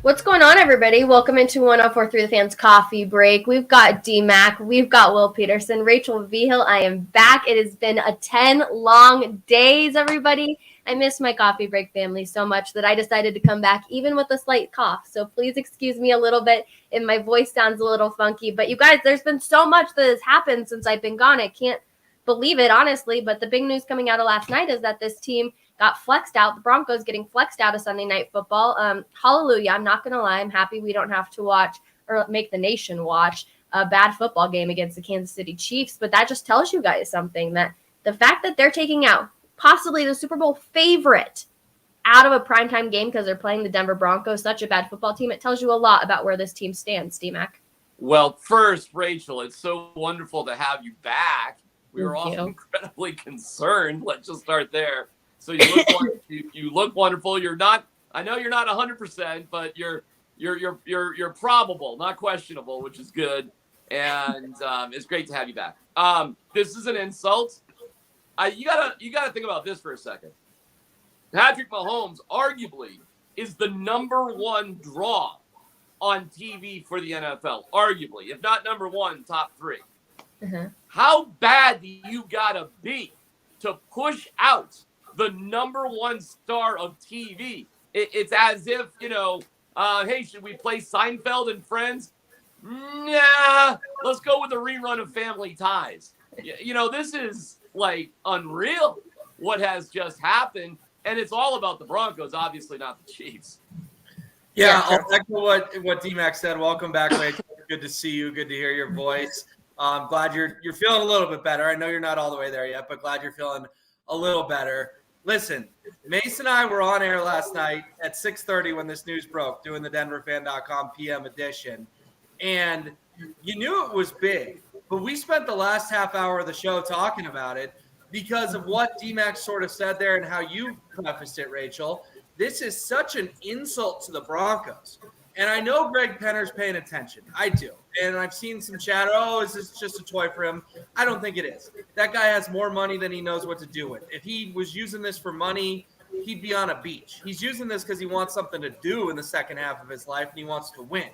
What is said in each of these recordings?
What's going on, everybody? Welcome into 1043 The Fans Coffee Break. We've got D-Mac, we've got Will Peterson, Rachel Vigil. I am back. It has been 10 long days, everybody. I miss my coffee break family so much that I decided to come back even with a slight cough. So please excuse me a little bit if my voice sounds a little funky. But you guys, there's been so much that has happened since I've been gone. I can't believe it, honestly. But the big news coming out of last night is that this team got flexed out. The Broncos getting flexed out of Sunday Night Football. Hallelujah. I'm not going to lie. I'm happy we don't have to watch or make the nation watch a bad football game against the Kansas City Chiefs. But that just tells you guys something, that the fact that they're taking out possibly the Super Bowl favorite out of a primetime game because they're playing the Denver Broncos, such a bad football team, it tells you a lot about where this team stands, D-Mac. Well, first, Rachel, it's so wonderful to have you back. We were all incredibly concerned. Let's just start there. So you look wonderful. You're not. I know you're not 100%, but you're probable, not questionable, which is good. And it's great to have you back. This is an insult. You gotta think about this for a second. Patrick Mahomes arguably is the number one draw on TV for the NFL, arguably, if not number one, top three. Mm-hmm. How bad do you gotta be to push out the number one star of TV? It's as if, hey, should we play Seinfeld and Friends? Nah, let's go with a rerun of Family Ties. This is like unreal what has just happened, and it's all about the Broncos, obviously not the Chiefs. Yeah, I'll echo what D-Mac said. Welcome back, Rachel. Good to see you. Good to hear your voice. I'm glad you're feeling a little bit better. I know you're not all the way there yet, but glad you're feeling a little better. Listen, Mace and I were on air last night at 6:30 when this news broke, doing the DenverFan.com PM edition. And you knew it was big, but we spent the last half hour of the show talking about it because of what D-Mac sort of said there and how you prefaced it, Rachel. This is such an insult to the Broncos. And I know Greg Penner's paying attention. I do. And I've seen some chatter, is this just a toy for him? I don't think it is. That guy has more money than he knows what to do with. If he was using this for money, he'd be on a beach. He's using this because he wants something to do in the second half of his life and he wants to win.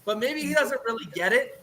But maybe he doesn't really get it.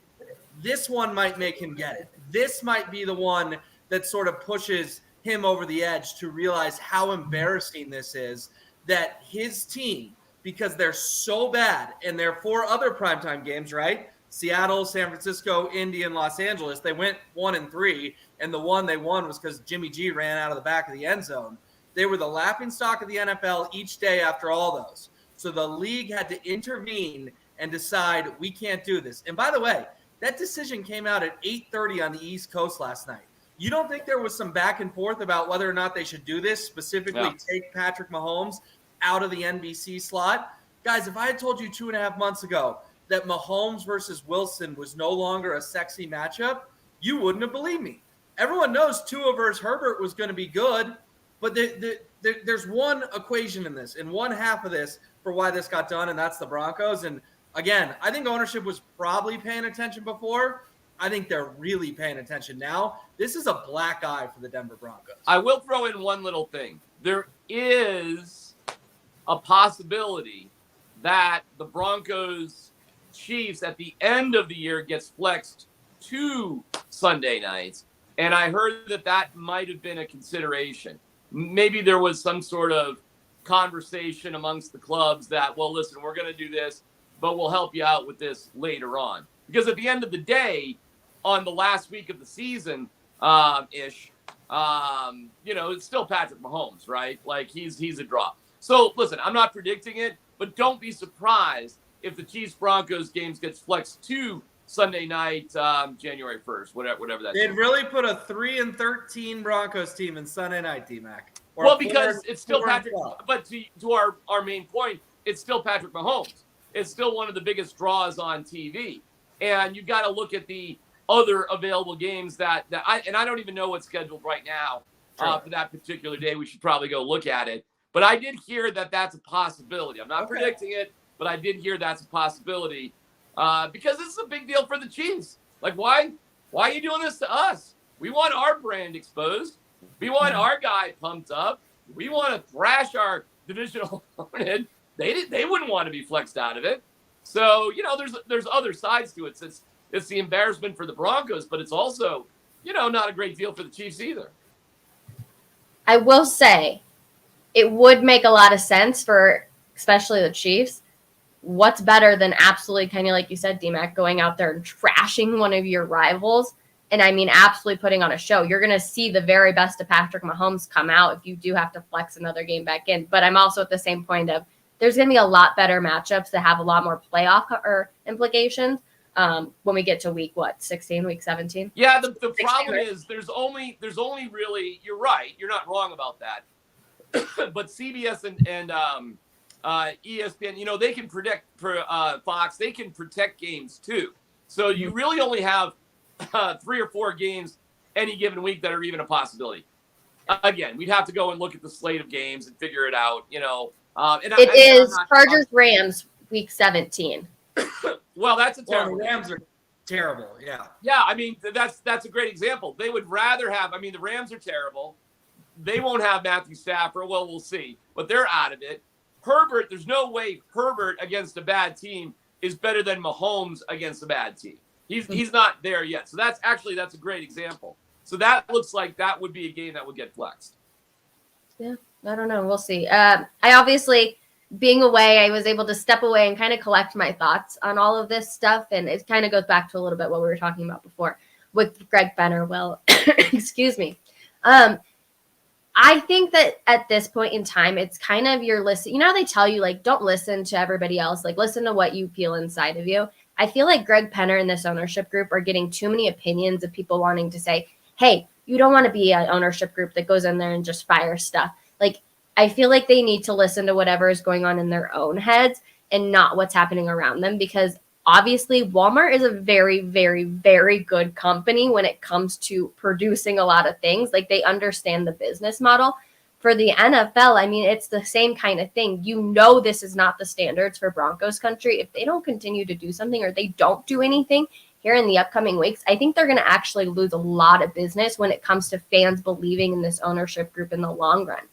This one might make him get it. This might be the one that sort of pushes him over the edge to realize how embarrassing this is, that his team, because they're so bad, and there are 4 other primetime games, right? Seattle, San Francisco, Indy, and Los Angeles. They went 1-3, and the one they won was because Jimmy G ran out of the back of the end zone. They were the laughingstock of the NFL each day after all those. So the league had to intervene and decide, we can't do this. And by the way, that decision came out at 8:30 on the East Coast last night. You don't think there was some back and forth about whether or not they should do this, specifically take Patrick Mahomes out of the NBC slot? Guys, if I had told you 2.5 months ago that Mahomes versus Wilson was no longer a sexy matchup, you wouldn't have believed me. Everyone knows Tua versus Herbert was going to be good, but there's one equation in this, and one half of this for why this got done, and that's the Broncos. And again, I think ownership was probably paying attention before. I think they're really paying attention now. This is a black eye for the Denver Broncos. I will throw in one little thing. There is a possibility that the Broncos Chiefs at the end of the year gets flexed to Sunday nights. And I heard that might have been a consideration. Maybe there was some sort of conversation amongst the clubs that, well, listen, we're going to do this, but we'll help you out with this later on. Because at the end of the day, on the last week of the season, it's still Patrick Mahomes, right? Like he's a draw. So listen, I'm not predicting it, but don't be surprised if the Chiefs-Broncos games gets flexed to Sunday night, January 1st, whatever that is. They'd really put a 3-13 Broncos team in Sunday night, D-Mac. Well, because it's still Patrick, but to our main point, it's still Patrick Mahomes. It's still one of the biggest draws on TV. And you've got to look at the other available games that I don't even know what's scheduled right now for that particular day. We should probably go look at it. But I did hear that that's a possibility. I'm not predicting it, but I did hear that's a possibility because this is a big deal for the Chiefs. Like, why are you doing this to us? We want our brand exposed. We want our guy pumped up. We want to thrash our divisional opponent. They wouldn't want to be flexed out of it. So, there's other sides to it. It's the embarrassment for the Broncos, but it's also, not a great deal for the Chiefs either. I will say it would make a lot of sense for especially the Chiefs. What's better than absolutely, kind of like you said, D-Mac, going out there and trashing one of your rivals? And I mean, absolutely putting on a show. You're going to see the very best of Patrick Mahomes come out if you do have to flex another game back in. But I'm also at the same point of there's going to be a lot better matchups that have a lot more playoff or implications when we get to week 16, week 17. Yeah, the problem is there's only really, you're right. You're not wrong about that. But CBS and ESPN, they can predict for Fox. They can protect games too. So you really only have 3 or 4 games any given week that are even a possibility. Again, we'd have to go and look at the slate of games and figure it out. It is Chargers Rams week 17. Well, that's a terrible. The Rams are terrible. Yeah. Yeah, I mean that's a great example. They would rather have. I mean, the Rams are terrible. They won't have Matthew Stafford. Well, we'll see, but they're out of it. Herbert, there's no way Herbert against a bad team is better than Mahomes against a bad team. He's not there yet. So that's a great example. So that looks like that would be a game that would get flexed. Yeah, I don't know. We'll see. I obviously, being away, I was able to step away and kind of collect my thoughts on all of this stuff. And it kind of goes back to a little bit what we were talking about before with Greg Benner. Well, excuse me. I think that at this point in time, it's kind of your listen. They tell you, like, don't listen to everybody else. Like, listen to what you feel inside of you. I feel like Greg Penner and this ownership group are getting too many opinions of people wanting to say, hey, you don't want to be an ownership group that goes in there and just fires stuff. Like, I feel like they need to listen to whatever is going on in their own heads and not what's happening around them, because obviously Walmart is a very, very, very good company when it comes to producing a lot of things. Like, they understand the business model. For the NFL, I mean, it's the same kind of thing. This is not the standards for Broncos country. If they don't continue to do something or they don't do anything here in the upcoming weeks, I think they're going to actually lose a lot of business when it comes to fans believing in this ownership group in the long run.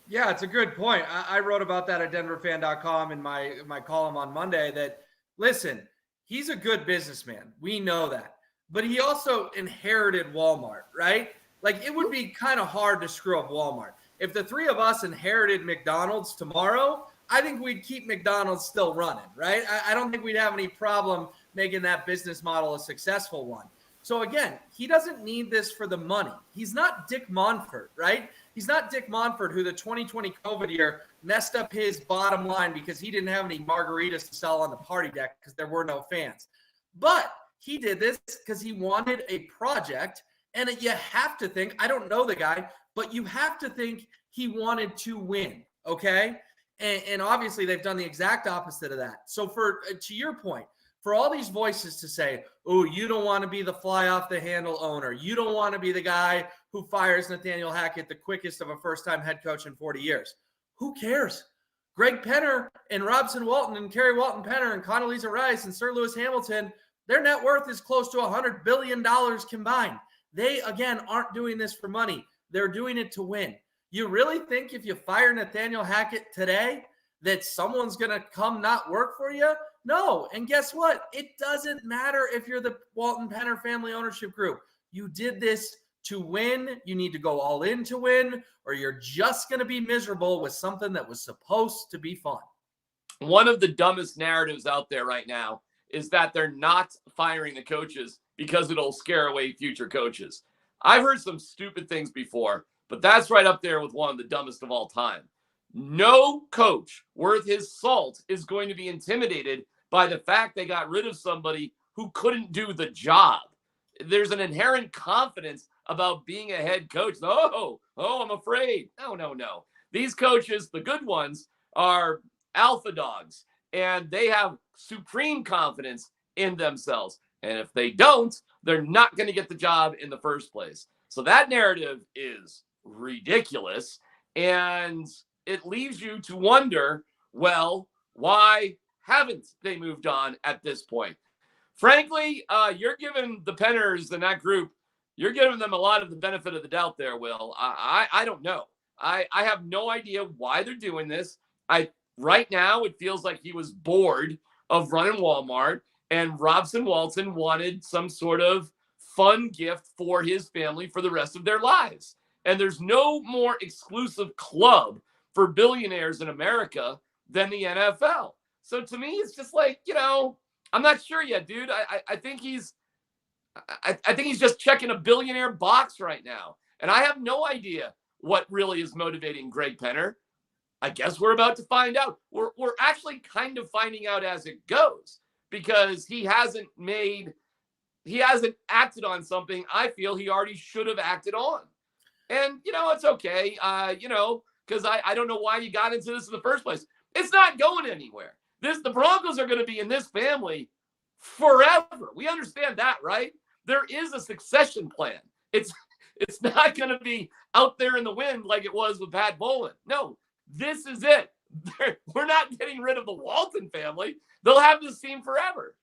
Yeah, it's a good point. I wrote about that at denverfan.com in my column on Monday that, listen, he's a good businessman. We know that. But he also inherited Walmart, right? Like, it would be kind of hard to screw up Walmart. If the three of us inherited McDonald's tomorrow, I think we'd keep McDonald's still running, right? I don't think we'd have any problem making that business model a successful one. So again, he doesn't need this for the money. He's not Dick Monfort, right? He's not Dick Monfort, who the 2020 COVID year messed up his bottom line because he didn't have any margaritas to sell on the party deck because there were no fans. But he did this because he wanted a project. And you have to think, I don't know the guy, but you have to think he wanted to win, okay? And obviously they've done the exact opposite of that. So to your point, for all these voices to say, oh, you don't want to be the fly off the handle owner. You don't want to be the guy who fires Nathaniel Hackett the quickest of a first-time head coach in 40 years. Who cares? Greg Penner and Robson Walton and Kerry Walton Penner and Condoleezza Rice and Sir Lewis Hamilton, their net worth is close to $100 billion combined. They, again, aren't doing this for money. They're doing it to win. You really think if you fire Nathaniel Hackett today that someone's going to come not work for you? No. And guess what? It doesn't matter if you're the Walton Penner family ownership group. You did this to win. You need to go all in to win, or you're just going to be miserable with something that was supposed to be fun. One of the dumbest narratives out there right now is that they're not firing the coaches because it'll scare away future coaches. I've heard some stupid things before, but that's right up there with one of the dumbest of all time. No coach worth his salt is going to be intimidated by the fact they got rid of somebody who couldn't do the job. There's an inherent confidence about being a head coach. Oh, I'm afraid. No. These coaches, the good ones, are alpha dogs, and they have supreme confidence in themselves. And if they don't, they're not going to get the job in the first place. So that narrative is ridiculous. And it leaves you to wonder, well, why haven't they moved on at this point? Frankly, you're giving the Penners and that group, you're giving them a lot of the benefit of the doubt there, Will. I don't know. I have no idea why they're doing this. I Right now, it feels like he was bored of running Walmart, and Robson Walton wanted some sort of fun gift for his family for the rest of their lives. And there's no more exclusive club for billionaires in America than the NFL. So to me, it's just like, I'm not sure yet, dude. I think he's just checking a billionaire box right now. And I have no idea what really is motivating Greg Penner. I guess we're about to find out. We're actually kind of finding out as it goes, because he hasn't acted on something I feel he already should have acted on. And, it's okay, because I don't know why you got into this in the first place. It's not going anywhere. The Broncos are going to be in this family forever. We understand that, right? There is a succession plan. It's not going to be out there in the wind like it was with Pat Bowlen. No, this is it. We're not getting rid of the Walton family. They'll have this team forever.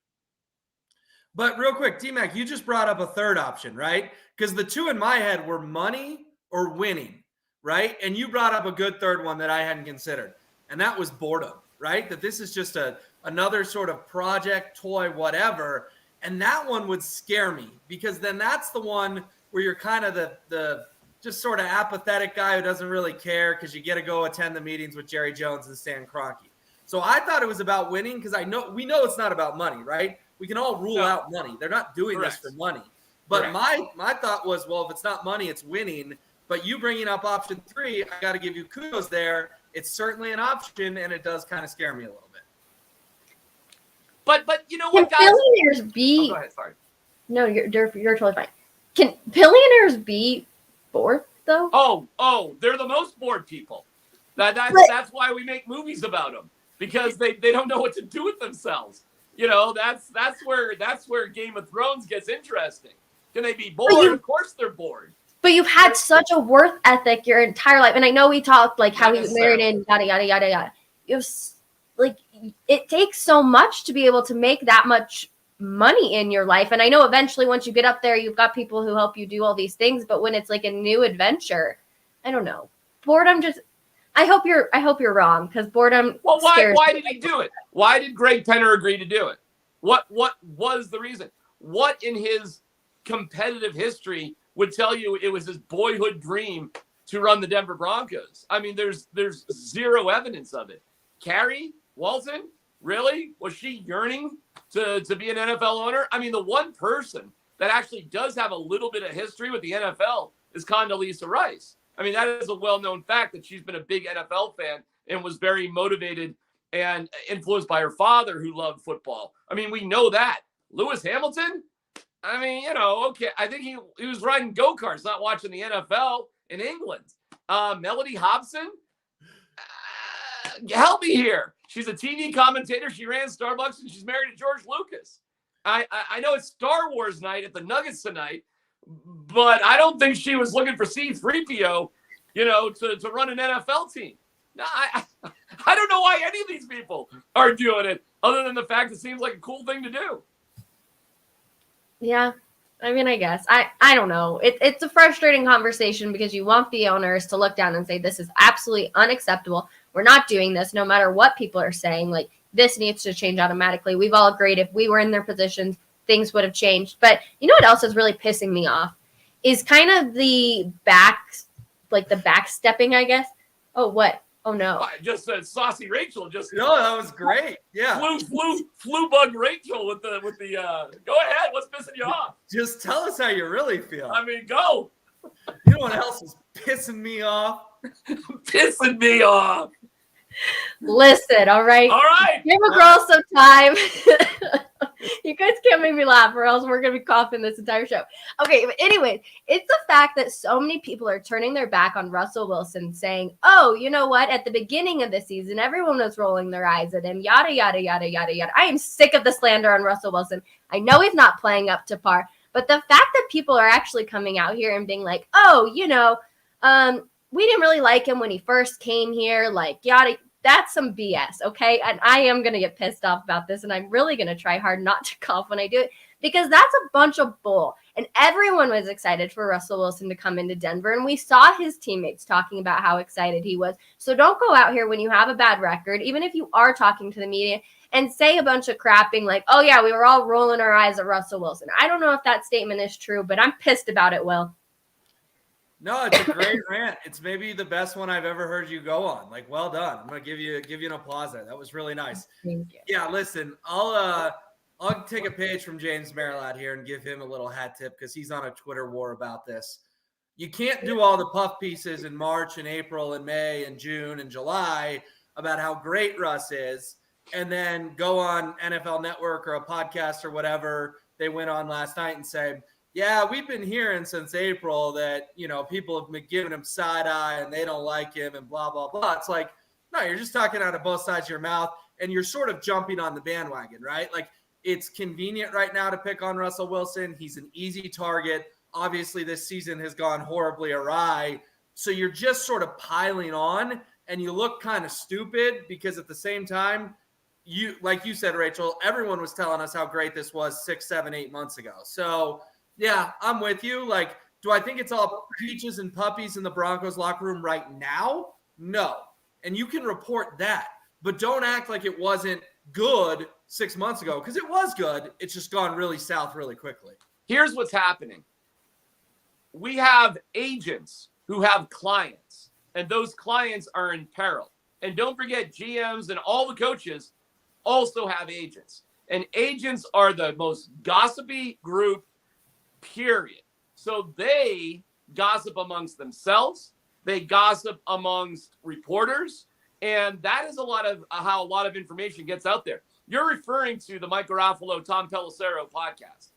But real quick, T-Mac, you just brought up a third option, right? Because the two in my head were money or winning, right? And you brought up a good third one that I hadn't considered, and that was boredom, right? That this is just another sort of project, toy, whatever. And that one would scare me, because then that's the one where you're kind of the just sort of apathetic guy who doesn't really care because you get to go attend the meetings with Jerry Jones and Stan Kroenke. So I thought it was about winning, because we know it's not about money, right? We can all rule out money. They're not doing this for money. But my thought was, well, if it's not money, it's winning. But you bringing up option 3, I got to give you kudos there. It's certainly an option, and it does kind of scare me a little bit. But you know what, guys? Can billionaires be? Oh, go ahead, sorry. No, you're totally fine. Can billionaires be bored though? Oh, they're the most bored people. That's why we make movies about them, because they don't know what to do with themselves. That's where Game of Thrones gets interesting. Can they be bored? Of course they're bored. But you've had such a work ethic your entire life, and I know we talked like how he was married and yada yada yada yada. It takes so much to be able to make that much money in your life. And I know eventually once you get up there, you've got people who help you do all these things. But when it's like a new adventure, I don't know. Boredom just. I hope you're wrong, because boredom. Well, why did he do it? Why did Greg Penner agree to do it? What was the reason? What in his competitive history would tell you it was his boyhood dream to run the Denver Broncos? I mean, there's zero evidence of it. Carrie Walton, really? Was she yearning to be an NFL owner? I mean, the one person that actually does have a little bit of history with the NFL is Condoleezza Rice. I mean, that is a well-known fact that she's been a big NFL fan and was very motivated and influenced by her father, who loved football. I mean, we know that. Lewis Hamilton? I mean, okay. I think he was riding go-karts, not watching the NFL in England. Melody Hobson? Help me here. She's a TV commentator. She ran Starbucks, and she's married to George Lucas. I know it's Star Wars night at the Nuggets tonight, but I don't think she was looking for C-3PO, to run an NFL team. No, I don't know why any of these people are doing it, other than the fact it seems like a cool thing to do. Yeah. I mean, I guess. I don't know. It's a frustrating conversation, because you want the owners to look down and say, this is absolutely unacceptable. We're not doing this, no matter what people are saying. Like, this needs to change automatically. We've all agreed if we were in their positions, things would have changed. But you know what else is really pissing me off is kind of the backstepping, I guess. Oh, what? Oh, no. Just saucy Rachel. No, that was great. Yeah. Flu bug Rachel with the. Go ahead. What's pissing you off? Just tell us how you really feel. I mean, go. You know what else is pissing me off? Pissing me off. Listen, all right? All right. Give a girl some time. You guys can't make me laugh, or else we're going to be coughing this entire show. Okay, but anyway, it's the fact that so many people are turning their back on Russell Wilson, saying, oh, you know what? At the beginning of the season, everyone was rolling their eyes at him, yada, yada, yada, yada, yada. I am sick of the slander on Russell Wilson. I know he's not playing up to par, but the fact that people are actually coming out here and being like, oh, we didn't really like him when he first came here, like, yada, that's some BS, okay? And I am going to get pissed off about this, and I'm really going to try hard not to cough when I do it, because that's a bunch of bull. And everyone was excited for Russell Wilson to come into Denver, and we saw his teammates talking about how excited he was. So don't go out here when you have a bad record, even if you are talking to the media, and say a bunch of crapping like, oh, yeah, we were all rolling our eyes at Russell Wilson. I don't know if that statement is true, but I'm pissed about it, Will. No, it's a great rant. It's maybe the best one I've ever heard you go on. Like, well done. I'm gonna give you an applause there. That was really nice. Thank you. Yeah, listen, I'll take a page from James Marilat here and give him a little hat tip because he's on a Twitter war about this. You can't do all the puff pieces in March and April and May and June and July about how great Russ is, and then go on NFL Network or a podcast or whatever they went on last night and say, yeah, we've been hearing since April that, people have been giving him side eye and they don't like him and blah, blah, blah. It's like, no, you're just talking out of both sides of your mouth and you're sort of jumping on the bandwagon, right? Like, it's convenient right now to pick on Russell Wilson. He's an easy target. Obviously, this season has gone horribly awry. So you're just sort of piling on and you look kind of stupid because at the same time, like you said, Rachel, everyone was telling us how great this was 6, 7, 8 months ago. So, yeah, I'm with you. Like, do I think it's all peaches and puppies in the Broncos locker room right now? No. And you can report that. But don't act like it wasn't good 6 months ago, because it was good. It's just gone really south really quickly. Here's what's happening. We have agents who have clients, and those clients are in peril. And don't forget, GMs and all the coaches also have agents. And agents are the most gossipy group, period. So they gossip amongst themselves. They gossip amongst reporters. And that is how a lot of information gets out there. You're referring to the Mike Garafolo, Tom Pelissero podcast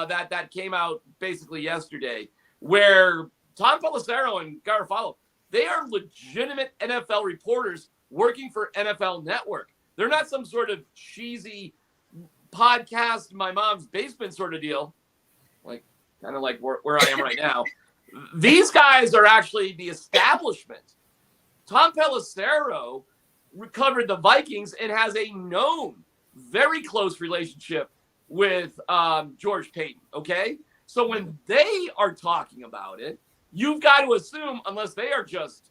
that came out basically yesterday, where Tom Pelissero and Garafolo, they are legitimate NFL reporters working for NFL Network. They're not some sort of cheesy podcast, my mom's basement sort of deal, kind of like where I am right now. These guys are actually the establishment. Tom Pelissero covered the Vikings and has a known, very close relationship with George Payton, okay? So when they are talking about it, you've got to assume, unless they are just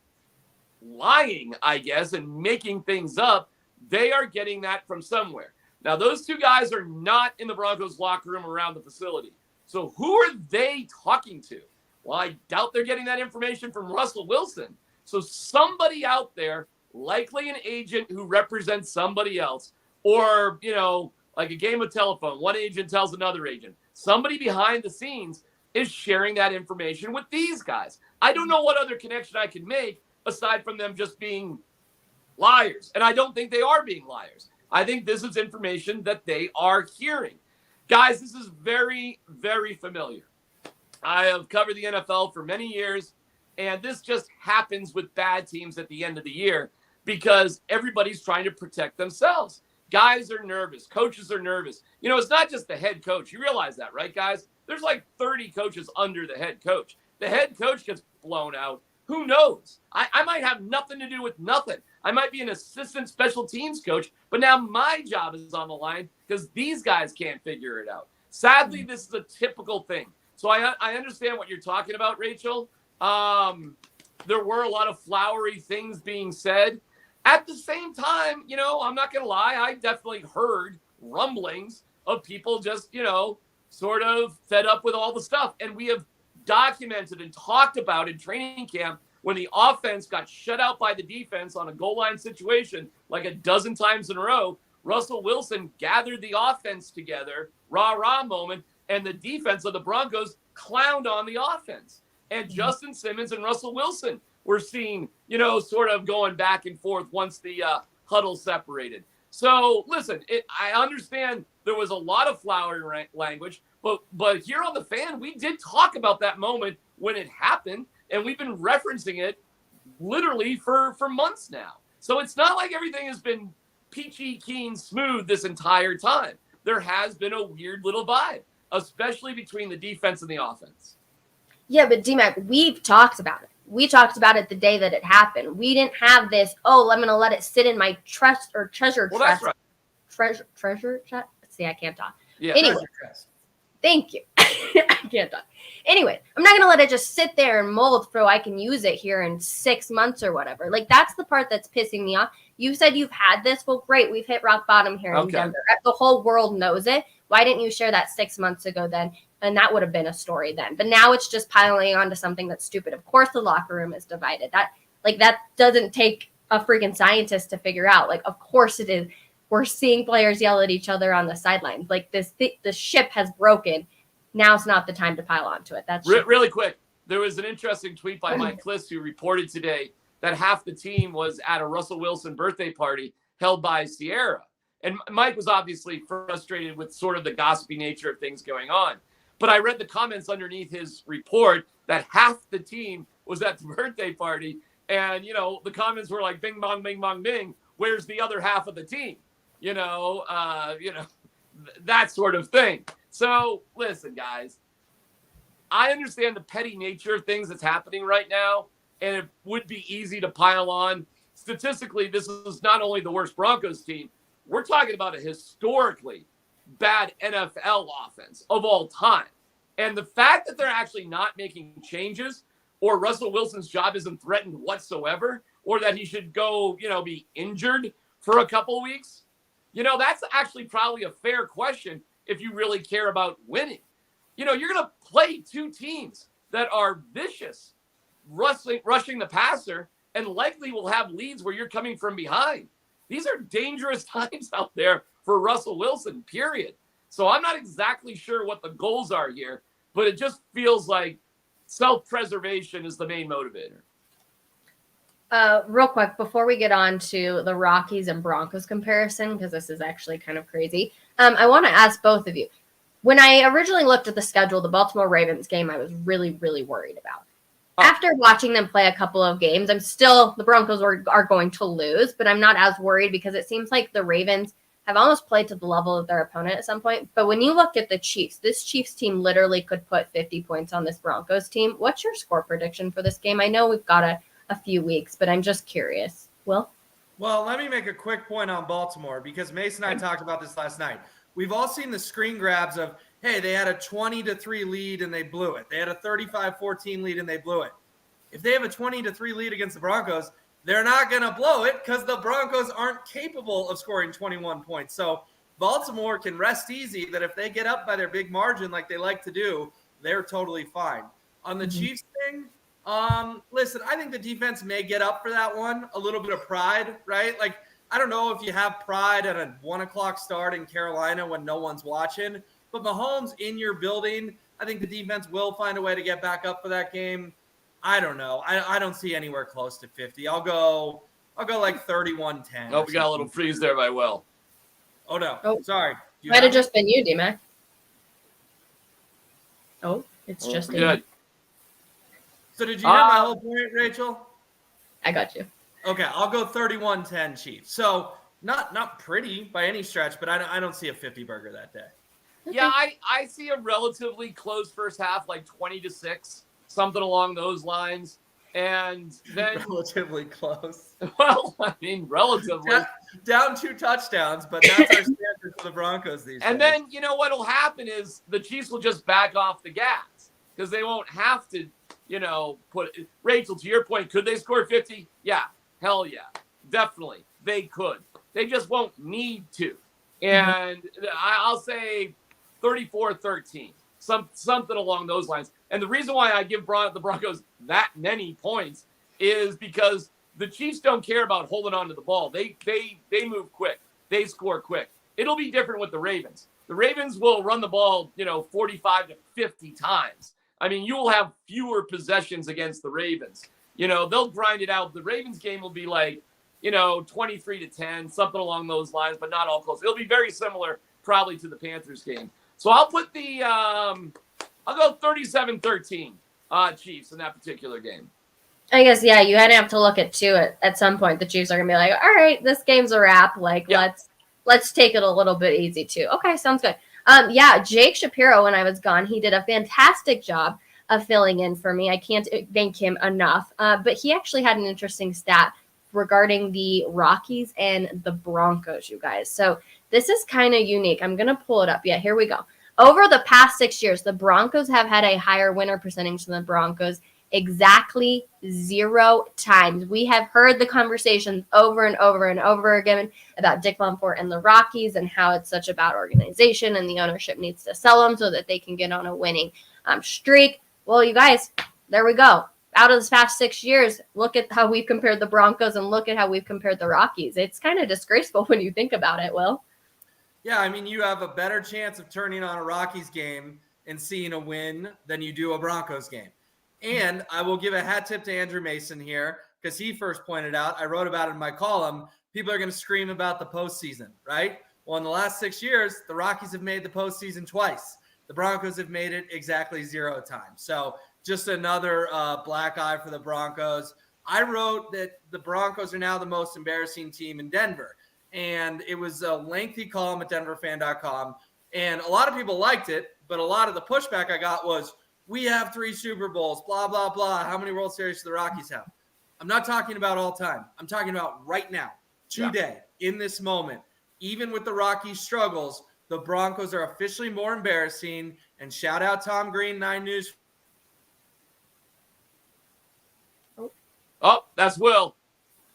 lying, I guess, and making things up, they are getting that from somewhere. Now, those two guys are not in the Broncos locker room around the facility. So who are they talking to? Well, I doubt they're getting that information from Russell Wilson. So somebody out there, likely an agent who represents somebody else, or, like a game of telephone, one agent tells another agent. Somebody behind the scenes is sharing that information with these guys. I don't know what other connection I can make aside from them just being liars. And I don't think they are being liars. I think this is information that they are hearing. Guys, this is very, very familiar. I have covered the NFL for many years, and this just happens with bad teams at the end of the year because everybody's trying to protect themselves. Guys are nervous. Coaches are nervous. It's not just the head coach. You realize that, right, guys? There's like 30 coaches under the head coach. The head coach gets blown out. Who knows? I might have nothing to do with nothing. I might be an assistant special teams coach, but now my job is on the line because these guys can't figure it out. Sadly, this is a typical thing. So I understand what you're talking about, Rachel. There were a lot of flowery things being said. At the same time, I'm not going to lie. I definitely heard rumblings of people just, sort of fed up with all the stuff. And we have documented and talked about in training camp when the offense got shut out by the defense on a goal line situation like a dozen times in a row. Russell Wilson gathered the offense together, rah-rah moment, and the defense of the Broncos clowned on the offense. And Justin Simmons and Russell Wilson were seen, sort of going back and forth once the huddle separated. So, listen, I understand there was a lot of flowery language, but here on The Fan, we did talk about that moment when it happened, and we've been referencing it literally for months now. So it's not like everything has been peachy keen smooth this entire time. There has been a weird little vibe, especially between the defense and the offense. Yeah, but D-Mac, we've talked about it. we talked about it the day that it happened. We didn't have this, I'm going to let it sit in my treasure chest. That's right. Treasure chest? See, I can't talk. Yeah. Anyway, thank you. I can't talk. Anyway, I'm not going to let it just sit there and mold so I can use it here in 6 months or whatever. Like, that's the part that's pissing me off. You said you've had this. Well, great. We've hit rock bottom here in Denver. The whole world knows it. Why didn't you share that 6 months ago then? And that would have been a story then. But now it's just piling onto something that's stupid. Of course the locker room is divided. That doesn't take a freaking scientist to figure out. Like, of course it is. We're seeing players yell at each other on the sidelines. Like, the ship has broken. Now's not the time to pile onto it. That's really quick. There was an interesting tweet by Mike Kliss who reported today that half the team was at a Russell Wilson birthday party held by Sierra. And Mike was obviously frustrated with sort of the gossipy nature of things going on. But I read the comments underneath his report that half the team was at the birthday party. And, the comments were like, bing, bong, bing, bong, bing. Where's the other half of the team? That sort of thing. So listen, guys, I understand the petty nature of things that's happening right now, and it would be easy to pile on. Statistically, this is not only the worst Broncos team, we're talking about a historically bad NFL offense of all time. And the fact that they're actually not making changes, or Russell Wilson's job isn't threatened whatsoever, or that he should go, be injured for a couple of weeks, that's actually probably a fair question if you really care about winning. You're going to play two teams that are vicious, rushing the passer, and likely will have leads where you're coming from behind. These are dangerous times out there for Russell Wilson, period. So I'm not exactly sure what the goals are here, but it just feels like self-preservation is the main motivator. Real quick, before we get on to the Rockies and Broncos comparison, because this is actually kind of crazy, I want to ask both of you. When I originally looked at the schedule, the Baltimore Ravens game, I was really, really worried about. After watching them play a couple of games, the Broncos are going to lose, but I'm not as worried because it seems like the Ravens have almost played to the level of their opponent at some point. But when you look at the Chiefs, this Chiefs team literally could put 50 points on this Broncos team. What's your score prediction for this game? I know we've got a few weeks, but I'm just curious. Will? Well, let me make a quick point on Baltimore because Mason and I talked about this last night. We've all seen the screen grabs of, hey, they had a 20-3 lead and they blew it. They had a 35-14 lead and they blew it. If they have a 20-3 lead against the Broncos, they're not going to blow it because the Broncos aren't capable of scoring 21 points. So Baltimore can rest easy that if they get up by their big margin like they like to do, they're totally fine. On the Chiefs thing, listen, I think the defense may get up for that one. A little bit of pride, right? Like, I don't know if you have pride at a 1:00 start in Carolina when no one's watching, but Mahomes in your building, I think the defense will find a way to get back up for that game. I don't know. I don't see anywhere close to 50. I'll go like 31-10. Oh, we got a little freeze there by Will. Oh, no. Oh. Sorry. Might have just been you, D-Mac. Oh, it's just good. So did you hear my whole point, Rachel? I got you. Okay, I'll go 31-10 Chiefs. So not pretty by any stretch, but I don't see a 50 burger that day. Yeah, I see a relatively close first half, like 20-6, something along those lines. And then relatively close. Well, I mean, relatively. Down 2 touchdowns, but that's our standard for the Broncos these days. And then, what will happen is the Chiefs will just back off the gas because they won't have to, put it. Rachel, to your point, could they score 50? Yeah. Hell yeah. Definitely. They could. They just won't need to. And I'll say 34-13. Something along those lines. And the reason why I give the Broncos that many points is because the Chiefs don't care about holding on to the ball. They move quick. They score quick. It'll be different with the Ravens. The Ravens will run the ball, 45 to 50 times. I mean, you will have fewer possessions against the Ravens. They'll grind it out. The Ravens game will be like, 23-10, something along those lines, but not all close. It'll be very similar probably to the Panthers game. So I'll put I'll go 37-13 Chiefs in that particular game. I guess, yeah, you have to look at too at some point the Chiefs are going to be like, all right, this game's a wrap. Like, let's take it a little bit easy too. Okay, sounds good. Jake Shapiro, when I was gone, he did a fantastic job of filling in for me. I can't thank him enough. But he actually had an interesting stat regarding the Rockies and the Broncos, you guys. So this is kind of unique. I'm going to pull it up. Yeah, here we go. Over the past 6 years, the Broncos have had a higher winner percentage than the Broncos exactly 0 times. We have heard the conversations over and over and over again about Dick Lomfort and the Rockies and how it's such a bad organization and the ownership needs to sell them so that they can get on a winning streak. Well, you guys, there we go. Out of this past 6 years, look at how we've compared the Broncos and look at how we've compared the Rockies. It's kind of disgraceful when you think about it, Will. Yeah, I mean, you have a better chance of turning on a Rockies game and seeing a win than you do a Broncos game. And I will give a hat tip to Andrew Mason here because he first pointed out, I wrote about it in my column, people are going to scream about the postseason, right? Well, in the last 6 years, the Rockies have made the postseason twice. The Broncos have made it exactly 0 times. So just another black eye for the Broncos. I wrote that the Broncos are now the most embarrassing team in Denver. And it was a lengthy column at denverfan.com. And a lot of people liked it, but a lot of the pushback I got was, we have 3 Super Bowls, blah, blah, blah. How many World Series do the Rockies have? I'm not talking about all time. I'm talking about right now, today, in this moment. Even with the Rockies' struggles, the Broncos are officially more embarrassing. And shout out Tom Green, 9 News. Oh, that's Will.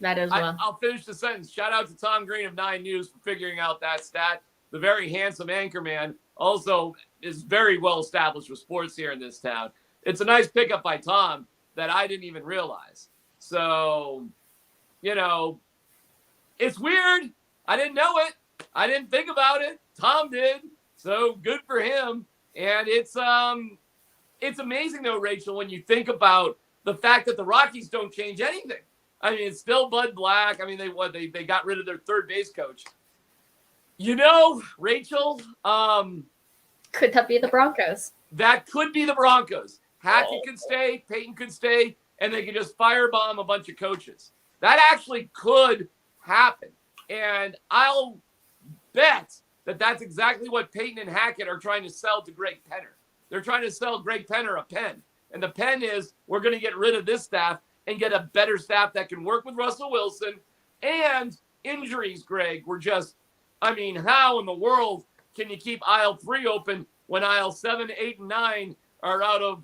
That is Will. I'll finish the sentence. Shout out to Tom Green of 9 News for figuring out that stat. The very handsome anchor man also is very well established with sports here in this town. It's a nice pickup by Tom that I didn't even realize. So, it's weird. I didn't know it. I didn't think about it. Tom did. So good for him. And it's amazing though, Rachel, when you think about the fact that the Rockies don't change anything. I mean, it's still Bud Black. I mean, they got rid of their third base coach. Rachel, could that be the Broncos? That could be the Broncos. Hackett could stay, Peyton could stay, and they could just firebomb a bunch of coaches. That actually could happen. And I'll bet that that's exactly what Peyton and Hackett are trying to sell to Greg Penner. They're trying to sell Greg Penner a pen. And the pen is, we're going to get rid of this staff and get a better staff that can work with Russell Wilson. And injuries, Greg, were just, how in the world can you keep aisle 3 open when aisle 7, 8, and 9 are out of,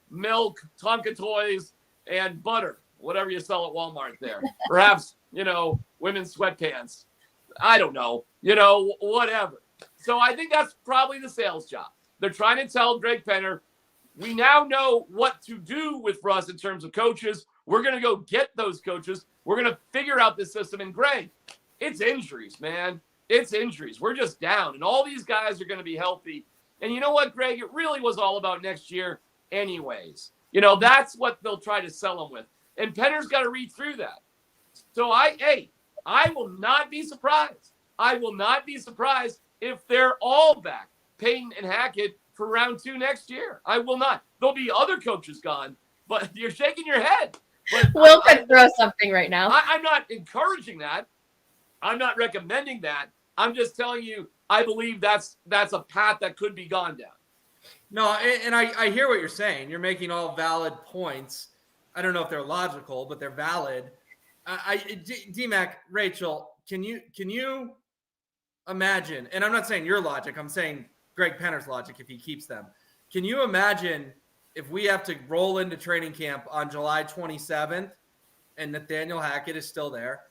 milk, Tonka toys, and butter, whatever you sell at Walmart there. Perhaps, women's sweatpants. I don't know, whatever. So I think that's probably the sales job. They're trying to tell Greg Penner, we now know what to do with Russ in terms of coaches. We're going to go get those coaches. We're going to figure out this system. And Greg, it's injuries, man. It's injuries. We're just down. And all these guys are going to be healthy. And you know what, Greg? It really was all about next year anyways. That's what they'll try to sell them with. And Penner's got to read through that. So I will not be surprised. I will not be surprised if they're all back, Peyton and Hackett, for round 2 next year. I will not. There'll be other coaches gone, but you're shaking your head. But Will could throw something right now. I'm not encouraging that. I'm not recommending that. I'm just telling you, I believe that's a path that could be gone down. No, and I hear what you're saying. You're making all valid points. I don't know if they're logical, but they're valid. D-Mac, Rachel, can you imagine, and I'm not saying your logic, I'm saying Greg Penner's logic if he keeps them. Can you imagine if we have to roll into training camp on July 27th and Nathaniel Hackett is still there?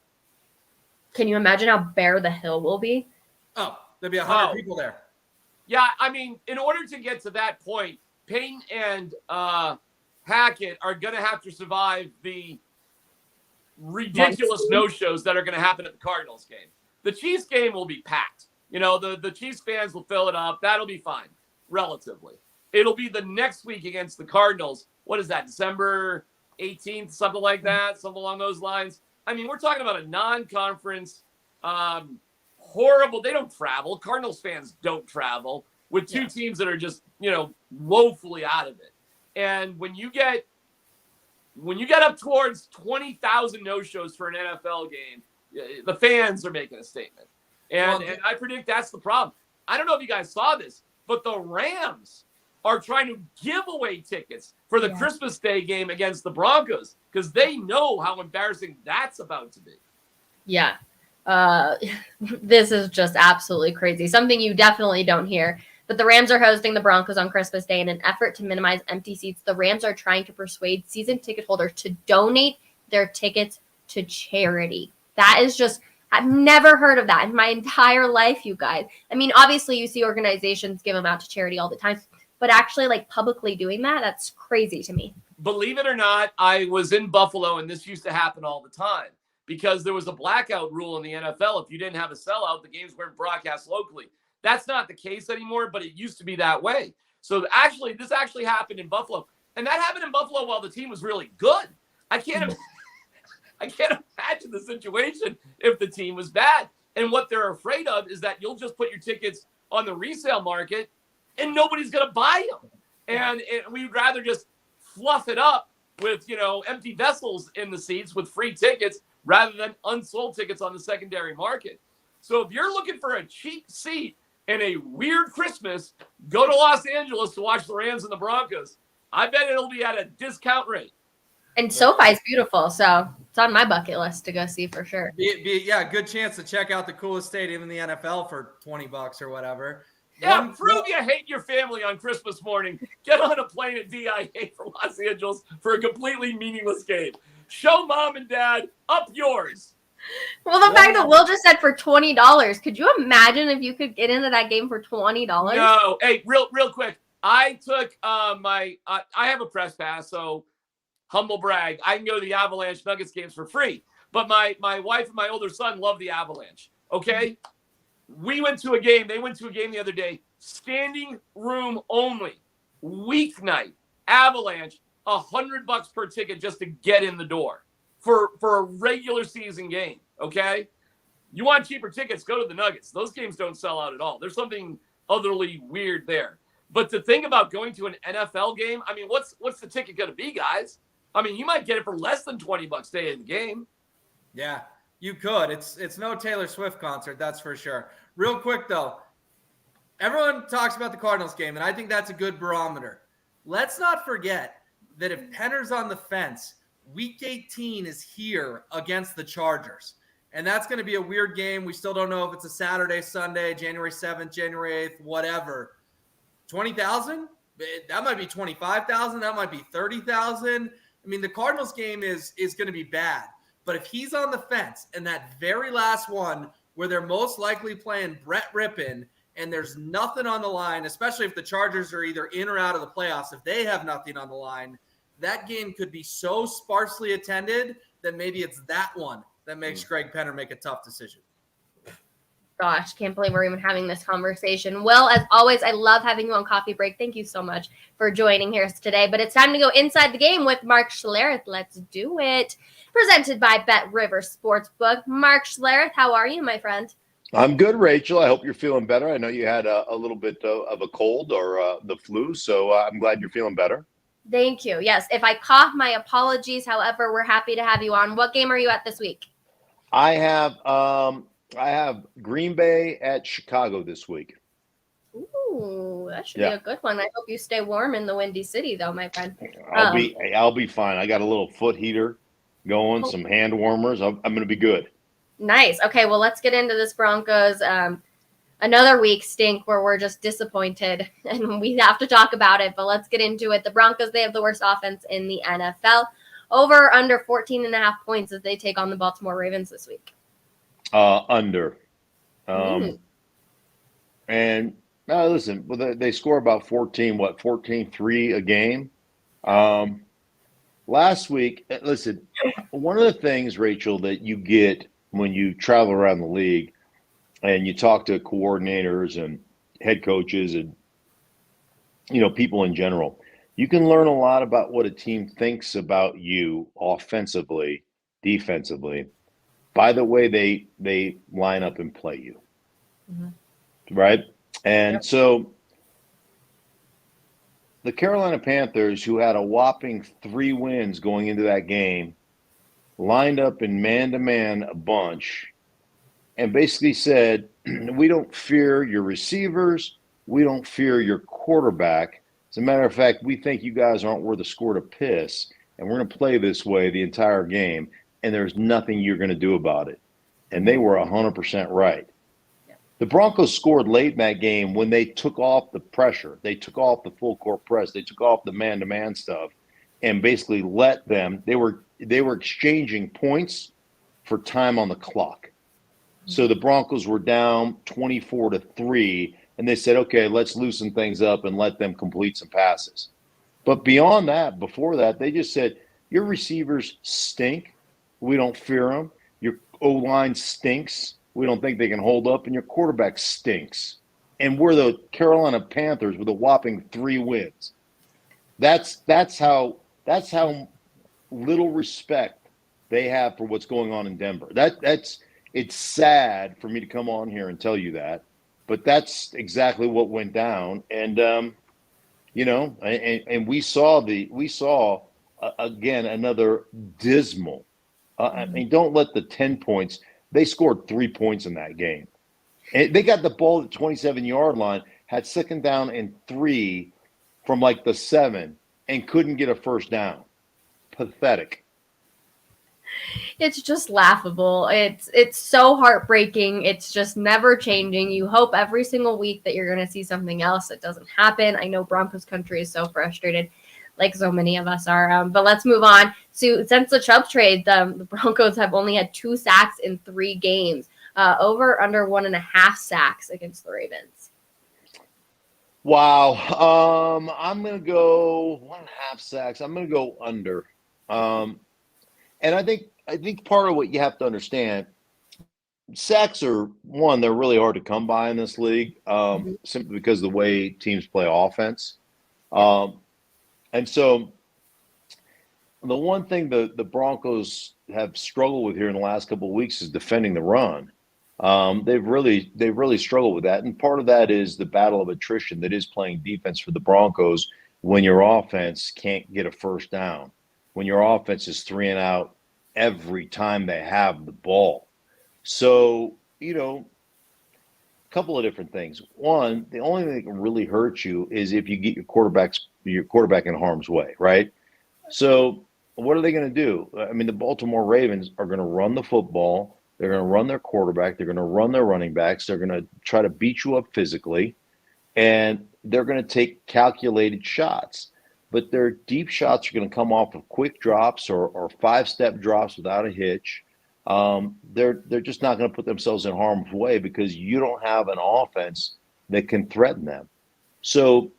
Can you imagine how bare the hill will be? Oh, there'll be 100 people there. Yeah, in order to get to that point, Payne and Hackett are going to have to survive the ridiculous no-shows that are going to happen at the Cardinals game. The Chiefs game will be packed. The Chiefs fans will fill it up. That'll be fine, relatively. It'll be the next week against the Cardinals. What is that, December 18th, something like that, something along those lines? We're talking about a non-conference, horrible. They don't travel. Cardinals fans don't travel with two teams that are just, woefully out of it. And when you get up towards 20,000 no-shows for an NFL game, the fans are making a statement. And I predict that's the problem. I don't know if you guys saw this, but the Rams are trying to give away tickets for the Christmas Day game against the Broncos because they know how embarrassing that's about to be. Yeah. This is just absolutely crazy. Something you definitely don't hear. But the Rams are hosting the Broncos on Christmas Day in an effort to minimize empty seats. The Rams are trying to persuade season ticket holders to donate their tickets to charity. That is just, I've never heard of that in my entire life, you guys. I mean, obviously you see organizations give them out to charity all the time, but actually like publicly doing that, that's crazy to me. Believe it or not, I was in Buffalo and this used to happen all the time because there was a blackout rule in the NFL. If you didn't have a sellout, the games weren't broadcast locally. That's not the case anymore, but it used to be that way. So actually, this actually happened in Buffalo. And that happened in Buffalo while the team was really good. I can't imagine the situation if the team was bad. And what they're afraid of is that you'll just put your tickets on the resale market and nobody's going to buy them. And we'd rather just fluff it up with, empty vessels in the seats with free tickets rather than unsold tickets on the secondary market. So if you're looking for a cheap seat and a weird Christmas, go to Los Angeles to watch the Rams and the Broncos. I bet it'll be at a discount rate. And SoFi is beautiful, so it's on my bucket list to go see for sure. Good chance to check out the coolest stadium in the NFL for $20 or whatever. Yeah, prove you hate your family on Christmas morning. Get on a plane at DIA for Los Angeles for a completely meaningless game. Show mom and dad up yours. Well, the fact that Will just said for $20, could you imagine if you could get into that game for $20? No. Hey, real quick. I took I have a press pass, so humble brag. I can go to the Avalanche Nuggets games for free. But my wife and my older son love the Avalanche. Okay? We went to a game. They went to a game the other day. Standing room only. Weeknight. Avalanche. $100 per ticket just to get in the door. For a regular season game, okay? You want cheaper tickets, go to the Nuggets. Those games don't sell out at all. There's something utterly weird there. But to think about going to an NFL game, I mean, what's the ticket going to be, guys? I mean, you might get it for less than $20 day in the game. Yeah, you could. It's no Taylor Swift concert, that's for sure. Real quick, though, everyone talks about the Cardinals game, and I think that's a good barometer. Let's not forget that if Penner's on the fence, Week 18 is here against the Chargers, and that's going to be a weird game. We still don't know if it's a Saturday, Sunday, January 7th, January 8th, whatever. 20,000? That might be 25,000. That might be 30,000. I mean, the Cardinals game is going to be bad, but if he's on the fence and that very last one where they're most likely playing Brett Rippon and there's nothing on the line, especially if the Chargers are either in or out of the playoffs, if they have nothing on the line, that game could be so sparsely attended that maybe it's that one that makes Greg Penner make a tough decision. Gosh, can't believe we're even having this conversation. Well, as always, I love having you on Coffee Break. Thank you so much for joining here today. But it's time to go inside the game with Mark Schlereth. Let's do it. Presented by Bet River Sportsbook. Mark Schlereth, how are you, my friend? I'm good, Rachel. I hope you're feeling better. I know you had a little bit of a cold or the flu, so I'm glad you're feeling better. Thank you. Yes, if I cough, my apologies. However, we're happy to have you on. What game are you at this week? I have Green Bay at Chicago this week. Ooh, that should be a good one. I hope you stay warm in the Windy City, though, my friend. I'll be fine. I got a little foot heater going, some hand warmers. I'm going to be good. Nice. Okay, well, let's get into this Broncos. Another week stink where we're just disappointed, and we have to talk about it, but let's get into it. The Broncos, they have the worst offense in the NFL. Over under 14.5 points as they take on the Baltimore Ravens this week. Under. And now listen, they score about 14-3 a game. Last week, listen, one of the things, Rachel, that you get when you travel around the league and you talk to coordinators and head coaches and, people in general, you can learn a lot about what a team thinks about you offensively, defensively, by the way they line up and play you. Mm-hmm. Right? And so the Carolina Panthers, who had a whopping 3 wins going into that game, lined up in man-to-man a bunch and basically said, we don't fear your receivers. We don't fear your quarterback. As As a matter of fact, we think you guys aren't worth a squirt of piss, and we're going to play this way the entire game, and there's nothing you're going to do about it. And they were 100% right. The Broncos scored late in that game when they took off the pressure. They took off the full court press. They took off the man-to-man stuff and basically let them – they were exchanging points for time on the clock. So the Broncos were down 24-3, and they said, okay, let's loosen things up and let them complete some passes. But beyond that, before that, they just said, your receivers stink. We don't fear them. Your O-line stinks. We don't think they can hold up, and your quarterback stinks. And we're the Carolina Panthers with a whopping 3 wins. That's how little respect they have for what's going on in Denver. It's sad for me to come on here and tell you that, but that's exactly what went down. And and we saw again another dismal. I mean, don't let the 10 points. They scored 3 points in that game. And they got the ball at the 27-yard line, had 2nd down and 3 from like the 7, and couldn't get a first down. Pathetic. It's just laughable. It's so heartbreaking. It's just never changing. You hope every single week that you're going to see something else. It doesn't happen. I know Broncos country is so frustrated, like so many of us are. But let's move on. So since the Chubb trade, the Broncos have only had 2 sacks in 3 games. Over under 1.5 sacks against the Ravens. Wow. I'm going to go 1.5 sacks. I'm going to go under. And I think part of what you have to understand, sacks are they're really hard to come by in this league, simply because of the way teams play offense. And so the one thing the Broncos have struggled with here in the last couple of weeks is defending the run. They've really struggled with that. And part of that is the battle of attrition that is playing defense for the Broncos when your offense can't get a first down, when your offense is 3 and out every time they have the ball. So, a couple of different things. One, the only thing that can really hurt you is if you get your quarterback in harm's way, right? So what are they going to do? I mean, the Baltimore Ravens are going to run the football. They're going to run their quarterback. They're going to run their running backs. They're going to try to beat you up physically, and they're going to take calculated shots. But their deep shots are going to come off of quick drops or 5-step drops without a hitch. They're just not going to put themselves in harm's way because you don't have an offense that can threaten them. So,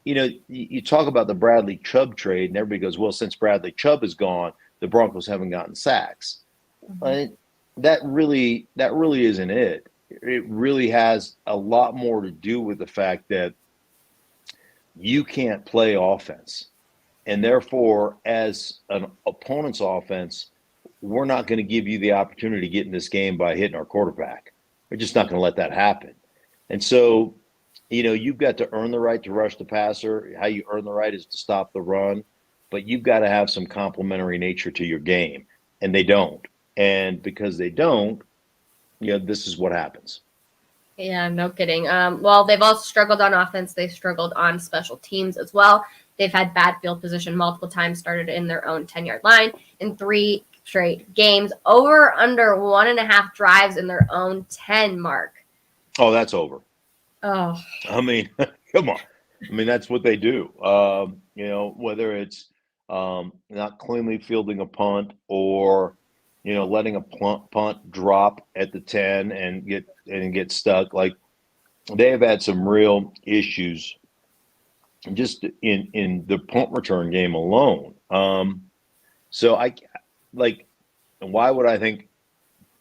you talk about the Bradley Chubb trade, and everybody goes, well, since Bradley Chubb is gone, the Broncos haven't gotten sacks. Mm-hmm. That really isn't it. It really has a lot more to do with the fact that you can't play offense. And therefore, as an opponent's offense, we're not going to give you the opportunity to get in this game by hitting our quarterback. We're just not going to let that happen. And so, you've got to earn the right to rush the passer. How you earn the right is to stop the run. But you've got to have some complementary nature to your game. And they don't. And because they don't, this is what happens. Yeah, no kidding. Well, they've also struggled on offense. They've struggled on special teams as well. They've had bad field position multiple times, started in their own 10-yard line in 3 straight games. Over under 1.5 drives in their own 10, Mark. Oh, that's over. Oh. I mean, come on. I mean, that's what they do. Whether it's not cleanly fielding a punt or letting a punt drop at the 10 and get stuck. Like, they have had some real issues just in the punt return game alone. So why would I think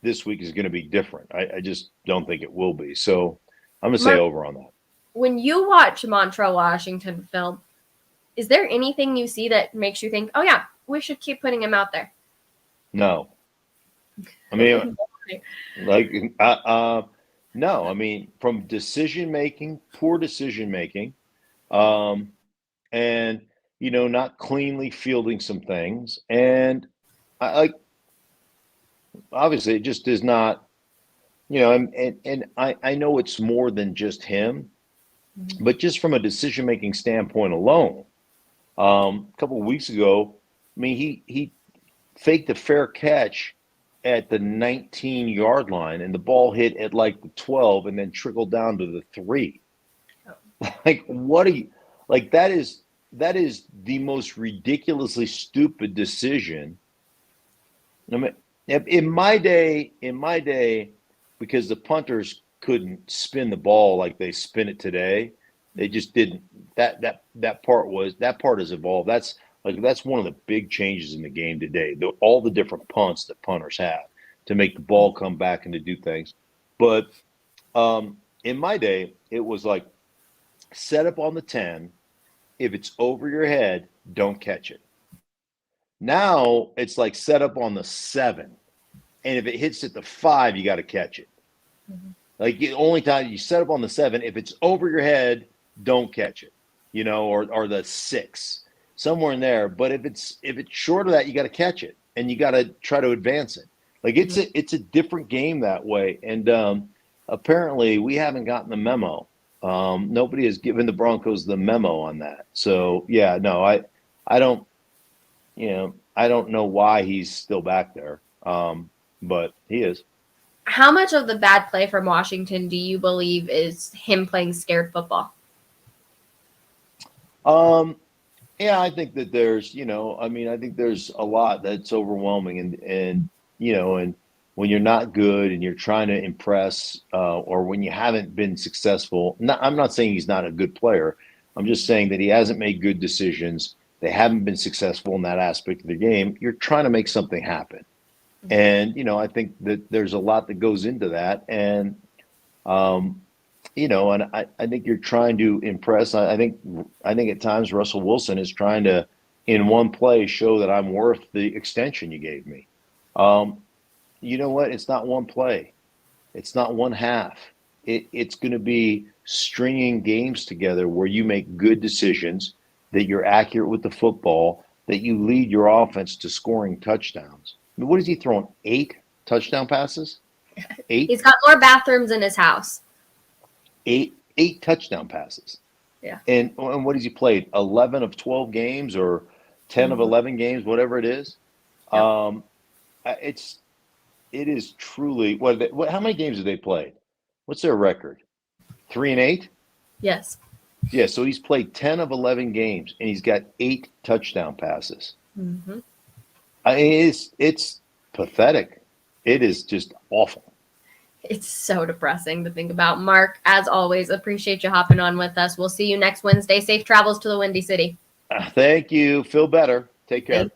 this week is going to be different? I just don't think it will be. So I'm going to say over on that. When you watch Montrell Washington film, is there anything you see that makes you think, oh yeah, we should keep putting him out there? No. I mean, no. I mean, from poor decision making, and not cleanly fielding some things, and obviously it just is not, and I know it's more than just him, But just from a decision-making standpoint alone, a couple of weeks ago, I mean, he faked a fair catch at the 19-yard line, and the ball hit at like the 12 and then trickled down to the 3. Like, what are you like? That is the most ridiculously stupid decision. I mean, in my day, because the punters couldn't spin the ball like they spin it today, they just didn't. That part has evolved. That's one of the big changes in the game today. All the different punts that punters have to make the ball come back and to do things. But in my day, it was like, set up on the 10. If it's over your head, don't catch it. Now it's like set up on the 7. And if it hits at the 5, you got to catch it. Mm-hmm. Like the only time you set up on the 7, if it's over your head, don't catch it, or the 6, somewhere in there. But if it's short of that, you got to catch it and you got to try to advance it. Like it's a different game that way. And apparently we haven't gotten the memo. Nobody has given the Broncos the memo on that. So yeah, no, I don't know why he's still back there. But he is. How much of the bad play from Washington do you believe is him playing scared football? Yeah, I think that there's, I think there's a lot that's overwhelming and when you're not good and you're trying to impress, or when you haven't been successful, I'm not saying he's not a good player. I'm just saying that he hasn't made good decisions. They haven't been successful in that aspect of the game. You're trying to make something happen. And, I think that there's a lot that goes into that. And, and I think you're trying to impress. I think at times Russell Wilson is trying to, in one play, show that I'm worth the extension you gave me. You know what? It's not one play. It's not one half. It's going to be stringing games together where you make good decisions, that you're accurate with the football, that you lead your offense to scoring touchdowns. I mean, what is he throwing? 8 touchdown passes? 8? He's got more bathrooms in his house. 8 touchdown passes. Yeah. And what has he played? 11 of 12 games or 10 of 11 games, whatever it is. Yep. It is truly how many games have they played? What's their record? 3-8? Yes. Yeah, so he's played 10 of 11 games and he's got 8 touchdown passes. Mm-hmm. I mean, it's pathetic. It is just awful. It's so depressing to think about. Mark, as always, appreciate you hopping on with us. We'll see you next Wednesday. Safe travels to the Windy City. Thank you. Feel better. Take care.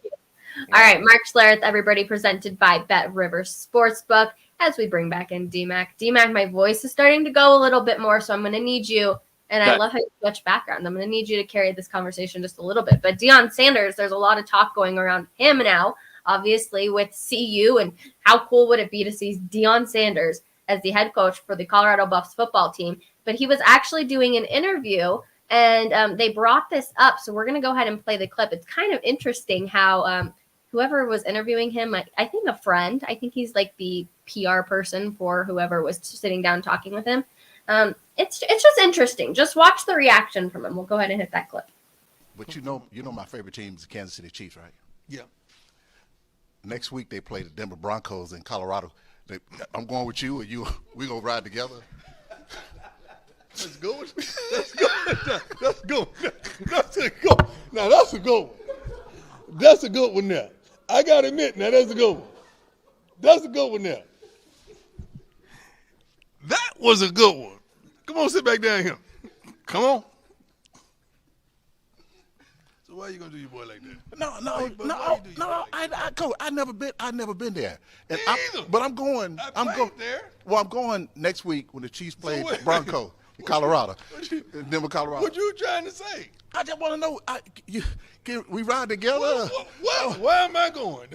All right, Mark Schlereth, everybody, presented by Bet Rivers Sportsbook. As we bring back in D-Mac. D-Mac, my voice is starting to go a little bit more, so I'm going to need you, and I love how you switch background. I'm going to need you to carry this conversation just a little bit. But Deion Sanders, there's a lot of talk going around him now, obviously, with CU, and how cool would it be to see Deion Sanders as the head coach for the Colorado Buffs football team. But he was actually doing an interview, and they brought this up, so we're going to go ahead and play the clip. It's kind of interesting how whoever was interviewing him, I think a friend, I think he's like the PR person for whoever was sitting down talking with him. It's just interesting. Just watch the reaction from him. We'll go ahead and hit that clip. But you know my favorite team is the Kansas City Chiefs, right? Yeah. Next week they play the Denver Broncos in Colorado. I'm going with you, and we gonna ride together. Let's go. Let's go. Let's go. That's a go. Now that's a good one. That's a good one now. I gotta admit, now that's a good one. That's a good one now. That was a good one. Come on, sit back down here. Come on. So why are you gonna do your boy like that? No. I never been there. And but I'm going. I'm going there. Well, I'm going next week when the Chiefs play the Broncos in Colorado, in Denver, Colorado. What you trying to say? I just want to know. Can we ride together? Why am I going?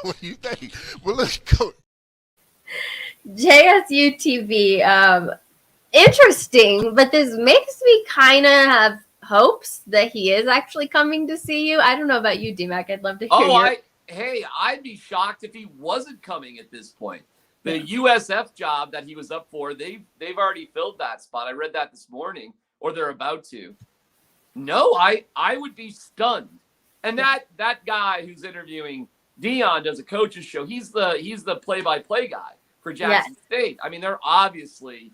What do you think? Well, let's go. JSU TV. Interesting, but this makes me kind of have hopes that he is actually coming to see you. I don't know about you, D-Mac. I'd love to hear I'd be shocked if he wasn't coming at this point. The USF job that he was up for, they've already filled that spot. I read that this morning, or they're about to. No, I would be stunned. And that guy who's interviewing Deion does a coach's show. He's the play-by-play guy for Jackson State. I mean, they're obviously,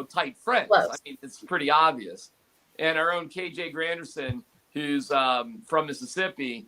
tight friends. Close. I mean, it's pretty obvious. And our own KJ Granderson, who's from Mississippi,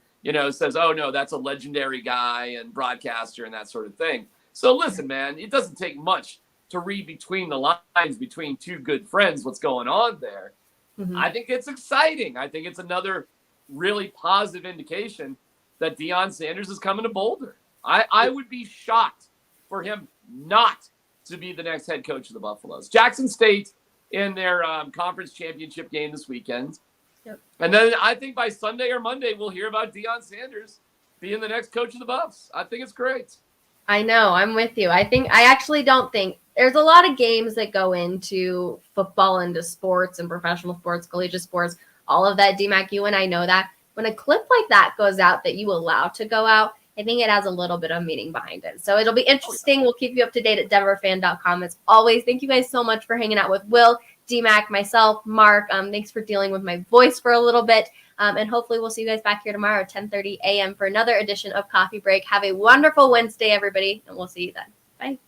says, oh, no, that's a legendary guy and broadcaster and that sort of thing. So listen, man, it doesn't take much to read between the lines between two good friends what's going on there. Mm-hmm. I think it's exciting. I think it's another really positive indication that Deion Sanders is coming to Boulder. I would be shocked for him not to be the next head coach of the Buffaloes. Jackson State in their conference championship game this weekend. Yep. And then I think by Sunday or Monday, we'll hear about Deion Sanders being the next coach of the Buffs. I think it's great. I know. I'm with you. I actually don't think there's a lot of games that go into football, into sports and professional sports, collegiate sports, all of that. DMAC, you and I know that when a clip like that goes out that you allow to go out, I think it has a little bit of meaning behind it. So it'll be interesting. We'll keep you up to date at denverfan.com. As always, thank you guys so much for hanging out with Will, DMAC, myself, Mark. Thanks for dealing with my voice for a little bit. And hopefully we'll see you guys back here tomorrow at 10:30 a.m. for another edition of Coffee Break. Have a wonderful Wednesday, everybody, and we'll see you then. Bye.